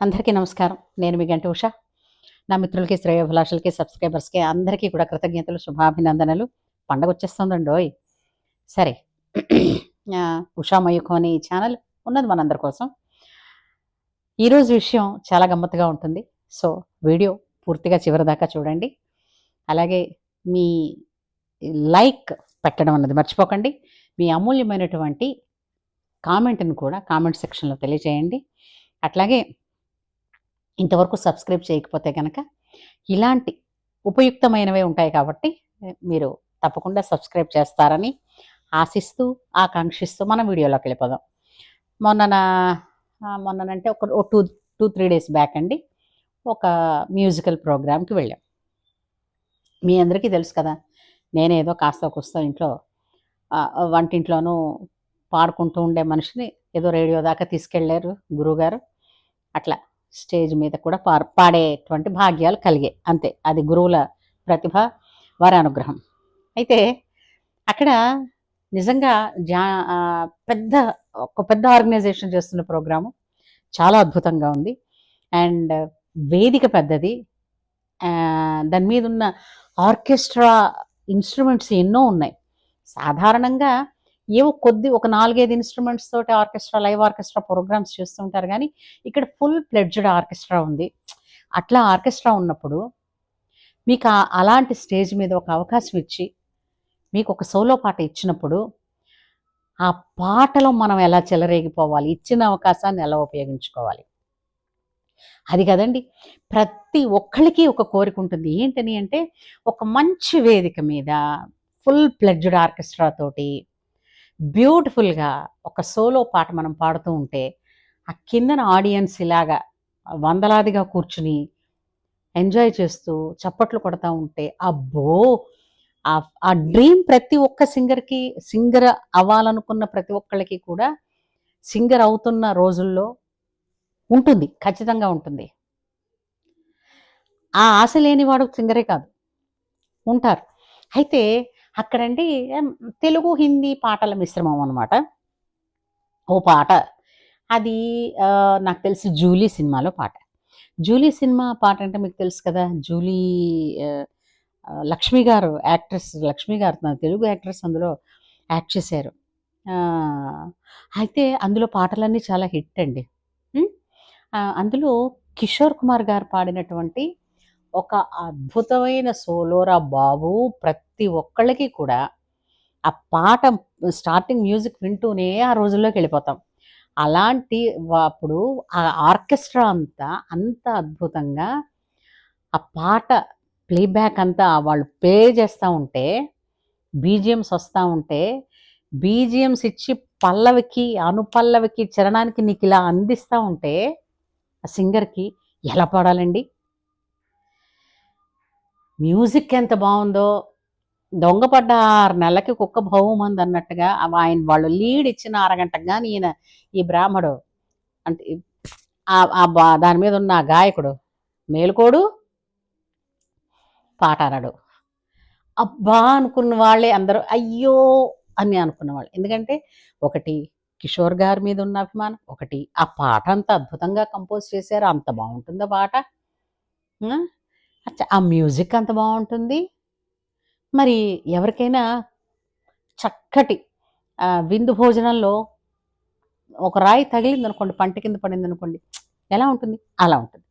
అందరికీ నమస్కారం. నేను మీ గంటి ఉష. నా మిత్రులకి, శ్రేయోభిలాషులకి, సబ్స్క్రైబర్స్‌కి అందరికీ కూడా కృతజ్ఞతలు, శుభాభినందనలు. పండగొచ్చేస్తుందండోయ్! సరే. ఉషామయూఖం అనే ఈ ఛానల్ ఉన్నది మనందరి కోసం. ఈరోజు విషయం చాలా గమ్మత్తుగా ఉంటుంది. సో, వీడియో పూర్తిగా చివరిదాకా చూడండి. అలాగే మీ లైక్ పెట్టడం అన్నది మర్చిపోకండి. మీ అమూల్యమైనటువంటి కామెంట్‌ని కూడా కామెంట్ సెక్షన్‌లో తెలియజేయండి. అట్లాగే ఇంతవరకు సబ్స్క్రైబ్ చేయకపోతే గనక ఇలాంటి ఉపయుక్తమైనవే ఉంటాయి కాబట్టి మీరు తప్పకుండా సబ్స్క్రైబ్ చేస్తారని ఆశిస్తూ, ఆకాంక్షిస్తూ మనం వీడియోలోకి వెళ్ళిపోదాం. మొన్ననంటే ఒక 2-3 డేస్ బ్యాక్ అండి ఒక మ్యూజికల్ ప్రోగ్రామ్‌కి వెళ్ళాం. మీ అందరికీ తెలుసు కదా! నేనేదో కాస్తో కూస్తో ఇంట్లో వంటింట్లోనూ పాడుకుంటూ ఉండే మనిషిని ఏదో రేడియో దాకా తీసుకెళ్లారు గురువుగారు. అట్లా స్టేజ్ మీద కూడా పాడేటువంటి భాగ్యాలు కలిగాయి. అంతే. అది గురువుల ప్రతిభ, వారి అనుగ్రహం. అయితే అక్కడ నిజంగా ఒక పెద్ద ఆర్గనైజేషన్ చేస్తున్న ప్రోగ్రాము. చాలా అద్భుతంగా ఉంది. అండ్ వేదిక పెద్దది. దాని మీదున్న ఆర్కెస్ట్రా ఇన్‌స్ట్రుమెంట్స్ ఎన్నో ఉన్నాయి. సాధారణంగా ఏవో ఒక 4, 5 ఇన్‌స్ట్రుమెంట్స్ తోటి లైవ్ ఆర్కెస్ట్రా ప్రోగ్రామ్స్ చేస్తూ ఉంటారు గానీ, ఇక్కడ ఫుల్ ఫ్లెడ్జ్డ్ ఆర్కెస్ట్రా ఉంది. అట్లా ఆర్కెస్ట్రా ఉన్నప్పుడు మీకు అలాంటి స్టేజ్ మీద ఒక అవకాశం ఇచ్చి, మీకు ఒక సోలో పాట ఇచ్చినప్పుడు, ఆ పాటలో మనం ఎలా చెలరేగిపోవాలి, ఇచ్చిన అవకాశాన్ని ఎలా ఉపయోగించుకోవాలి. అది కదండీ! ప్రతి ఒక్కళ్ళకి ఒక కోరిక ఉంటుంది. ఏంటని అంటే, ఒక మంచి వేదిక మీద ఫుల్ ఫ్లెడ్జ్డ్ ఆర్కెస్ట్రా తోటి బ్యూటిఫుల్‌గా ఒక సోలో పాట మనం పాడుతూ ఉంటే, ఆ కిందన ఆడియన్స్ ఇలాగా వందలాదిగా కూర్చుని ఎంజాయ్ చేస్తూ చప్పట్లు కొడతా ఉంటే, అబ్బో! ఆ డ్రీమ్ ప్రతి ఒక్క సింగర్ అవ్వాలనుకున్న ప్రతి ఒక్కళ్ళకి కూడా సింగర్ అవుతున్న రోజుల్లో ఉంటుంది. ఖచ్చితంగా ఉంటుంది. ఆ ఆశ లేనివాడు సింగరే కాదు. ఉంటారు. అయితే అక్కడండి తెలుగు, హిందీ పాటల మిశ్రమం అనమాట. ఓ పాట అది నాకు తెలిసి 'జూలీ' సినిమాలో పాట. 'జూలీ' సినిమా పాట అంటే మీకు తెలుసు కదా! ఆహ్, లక్ష్మి గారు లక్ష్మి గారు మన తెలుగు యాక్ట్రెస్ అందులో యాక్ట్ చేశారు. ఆహ్, అయితే అందులో పాటలన్నీ చాలా హిట్ అండి. హ్మ్. అందులో కిషోర్ కుమార్ గారు పాడినటువంటి ఒక అద్భుతమైన సోలోరా బాబు! ప్రతి ఒక్కళ్ళకి కూడా ఆ పాట స్టార్టింగ్ మ్యూజిక్ వింటూనే ఆ రోజుల్లోకెళ్ళిపోతాం. అలాంటి అప్పుడు ఆ ఆర్కెస్ట్రా అంత అద్భుతంగా ఆ పాట ప్లేబ్యాక్ అంతా వాళ్ళు ప్లే చేస్తా ఉంటే, బీజీఎమ్స్ వస్తా ఉంటే, బీజీఎమ్స్ ఇచ్చి పల్లవికి, అనుపల్లవికి, చరణానికి నీకిలా అందిస్తా ఉంటే, ఆ సింగర్‌కి ఎలా పాడాలండి? మ్యూజిక్ ఎంత బావుందో, దొంగ పడ్డ 6 నెలలకి కుక్క భౌమందన్నట్టుగా వాళ్ళు లీడ్ ఇచ్చిన అరగంటకు గాని ఈ బ్రాహ్మడు అంటే దాని మీద ఉన్న గాయకుడు మేలుకోడు, పాట అనడు. అబ్బా! అనుకున్న వాళ్ళే అందరూ అయ్యో! అని అనుకున్నవాళ్ళు. ఎందుకంటే ఒకటి కిషోర్ గారి మీద ఉన్న అభిమానం, ఒకటి ఆ పాట అంత అద్భుతంగా కంపోజ్ చేశారు. అంత బావుంటుందా పాట. ఆ మ్యూజిక్ అంత బావుంటుంది. మరి ఎవరికైనా చక్కటి విందు భోజనంలో ఒక రాయి తగిలిందనుకోండి, పంట కింద పడిందనుకోండి, ఎలా ఉంటుంది? అలా ఉంటుంది.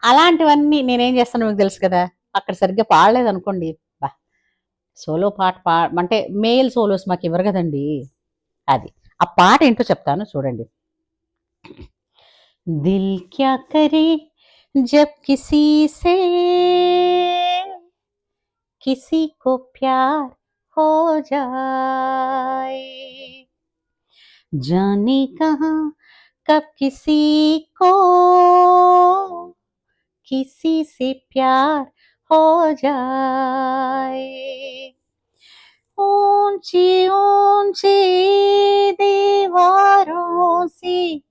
అలాంటివన్నీ నేనేం చేస్తానో మీకు తెలుసు కదా! అక్కడ సరిగ్గా పాడలేదనుకోండి, అబ్బా! సోలో పాట అంటే మేల్ సోలోస్ మాకివ్వరు గదండీ! అది. ఆ పాటేంటో చెప్తాను చూడండి. దిల్ క్యా కరే జబ్ కిసీ కో ప్యార్ హో జాయే जाने कहाँ कब किसी से प्यार हो जाए ऊंची ऊंची दीवारों से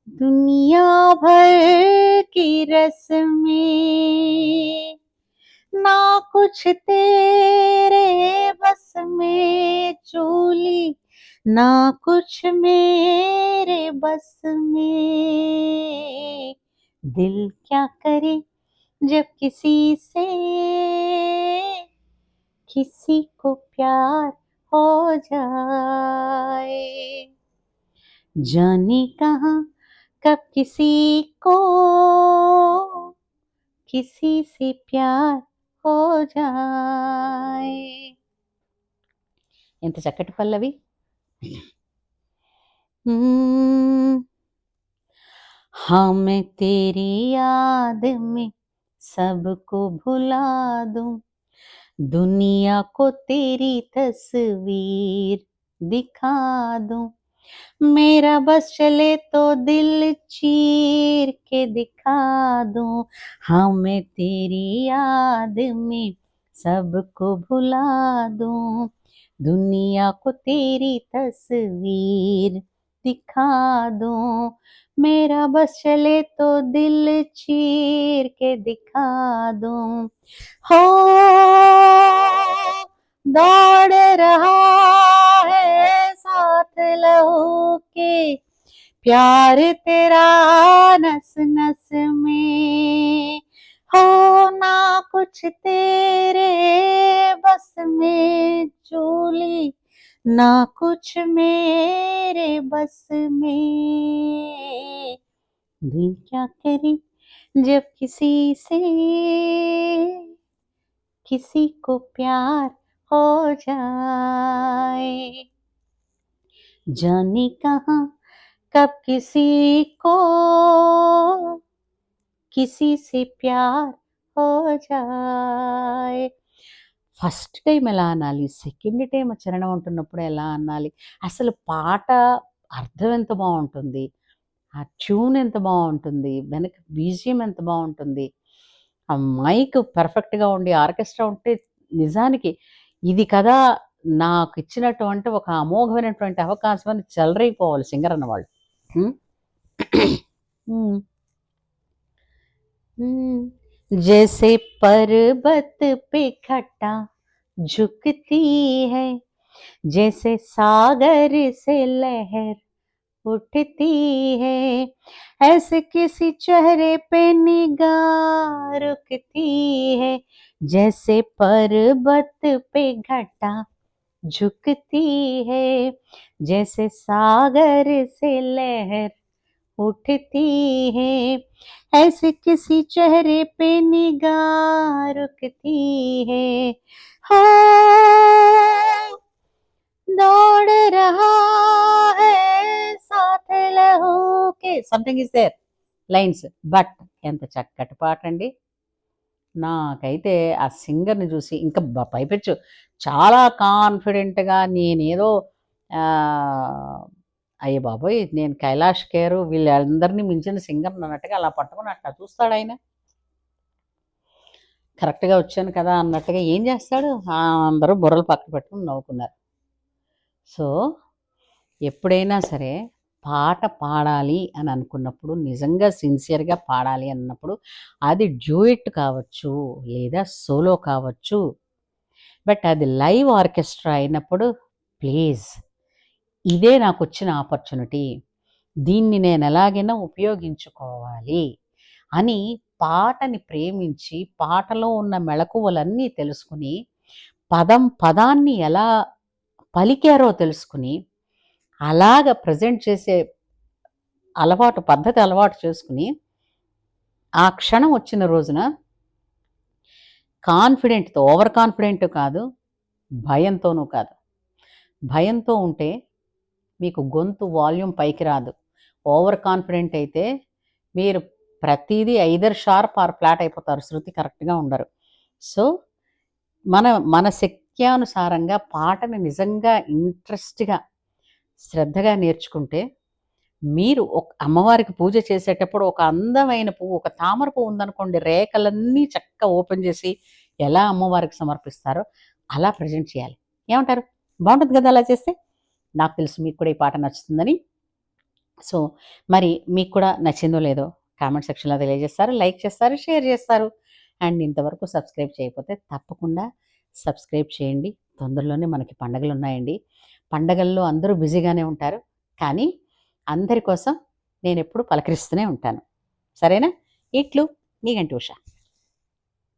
दुनिया भर की रस्में ना कुछ तेरे बस में चूली ना कुछ मेरे बस में दिल क्या करे जब किसी को प्यार हो जाए, जाने कहाँ कब किसी से प्यार हो जाए. ఎంత చక్కటి పల్లవి. हाँ मैं तेरी याद में सबको भुला दूं, दुनिया को तेरी तस्वीर दिखा दूं, मेरा बस चले तो दिल चीर के दिखा दूं. हाँ मैं तेरी याद में सबको भुला दूं, दुनिया को तेरी तस्वीर दिखा दूं, मेरा बस चले तो दिल चीर के दिखा दूं. हो दौड़ रहा है साथ लहू के, प्यार तेरा नस नस में, हो ना कुछ तेरे बस में चूली, ना कुछ मेरे बस में, दिल क्या करे जब किसी को प्यार हो जाए, जाने कहाँ कब किसी से प्यार हो जाए. ఫస్ట్ టైం ఎలా అనాలి, సెకండ్ టైం చరణం అంటున్నప్పుడు ఎలా అనాలి, అసలు పాట అర్థం ఎంత బాగుంటుంది, ఆ ట్యూన్ ఎంత బాగుంటుంది, వెనక బీజిఎం ఎంత బాగుంటుంది, ఆ మైక్ పర్ఫెక్ట్గా ఉండి ఆర్కెస్ట్రా ఉంటే నిజానికి ఇది కదా నాకు ఇచ్చినటువంటి ఒక అమోఘమైనటువంటి అవకాశం అని చెలరైపోవాలి సింగర్ అన్నవాళ్ళు. जैसे पर्वत पे घटा झुकती है, जैसे सागर से लहर उठती है, ऐसे किसी चेहरे पे निगाह रुकती है, जैसे पर्वत पे घटा झुकती है, जैसे सागर से लहर उठती है, ऐसे किसी चेहरे पे निगाह रुकती है, हो दौड़ रहा है साथ लहू के, something is there lines. But ఎంత చక్కటి పాట అండి. నాకైతే ఆ సింగర్ని చూసి ఇంకా పైపెచ్చు చాలా కాన్ఫిడెంట్గా నేనేదో అయ్యే బాబోయ్ నేను కైలాష్ ఖేర్ వీళ్ళందరినీ మించిన సింగర్ అన్నట్టుగా అలా పట్టుకుని అట్లా చూస్తాడు ఆయన. కరెక్ట్గా వచ్చాను కదా అన్నట్టుగా ఏం చేస్తాడు, అందరూ బుర్రలు పక్కన పెట్టుకుని నవ్వుకున్నారు. సో ఎప్పుడైనా సరే పాట పాడాలి అని అనుకున్నప్పుడు, నిజంగా సిన్సియర్గా పాడాలి అన్నప్పుడు, అది డ్యూయట్ కావచ్చు లేదా సోలో కావచ్చు, బట్ అది లైవ్ ఆర్కెస్ట్రా అయినప్పుడు ప్లీజ్ ఇదే నాకు వచ్చిన ఆపర్చునిటీ, దీన్ని నేను ఎలాగైనా ఉపయోగించుకోవాలి అని పాటని ప్రేమించి పాటలో ఉన్న మెళకువలన్నీ తెలుసుకుని పదాన్ని ఎలా పలికారో తెలుసుకుని అలాగ ప్రజెంట్ చేసే పద్ధతి అలవాటు చేసుకుని ఆ క్షణం వచ్చిన రోజున కాన్ఫిడెంట్తో, ఓవర్ కాన్ఫిడెంట్ కాదు, భయంతోనూ కాదు. భయంతో ఉంటే మీకు గొంతు వాల్యూమ్ పైకి రాదు. ఓవర్ కాన్ఫిడెంట్ అయితే మీరు ప్రతిదీ ఐదర్ షార్ప్ ఆర్ ఫ్లాట్ అయిపోతారు, శృతి కరెక్ట్గా ఉండరు. సో మన శక్త్యానుసారంగా పాటని నిజంగా ఇంట్రెస్ట్గా శ్రద్ధగా నేర్చుకుంటే, మీరు అమ్మవారికి పూజ చేసేటప్పుడు ఒక అందమైన పువ్వు, ఒక తామర పువ్వు ఉందనుకోండి, రేఖలన్నీ చక్కగా ఓపెన్ చేసి ఎలా అమ్మవారికి సమర్పిస్తారో అలా ప్రజెంట్ చేయాలి. ఏమంటారు? బాగుంటుంది కదా అలా చేస్తే? నాకు తెలుసు మీకు కూడా ఈ పాట నచ్చుతుందని. సో మరి మీకు కూడా నచ్చిందో లేదో కామెంట్ సెక్షన్లో తెలియజేస్తారు, లైక్ చేస్తారు, షేర్ చేస్తారు. అండ్ ఇంతవరకు సబ్స్క్రైబ్ చేయకపోతే తప్పకుండా సబ్స్క్రైబ్ చేయండి. తొందరలోనే మనకి పండగలు ఉన్నాయండి. పండగల్లో అందరూ బిజీగానే ఉంటారు, కానీ అందరి కోసం నేను ఎప్పుడు పలకరిస్తూనే ఉంటాను. సరేనా? ఇట్లు మీ గంటి ఉష.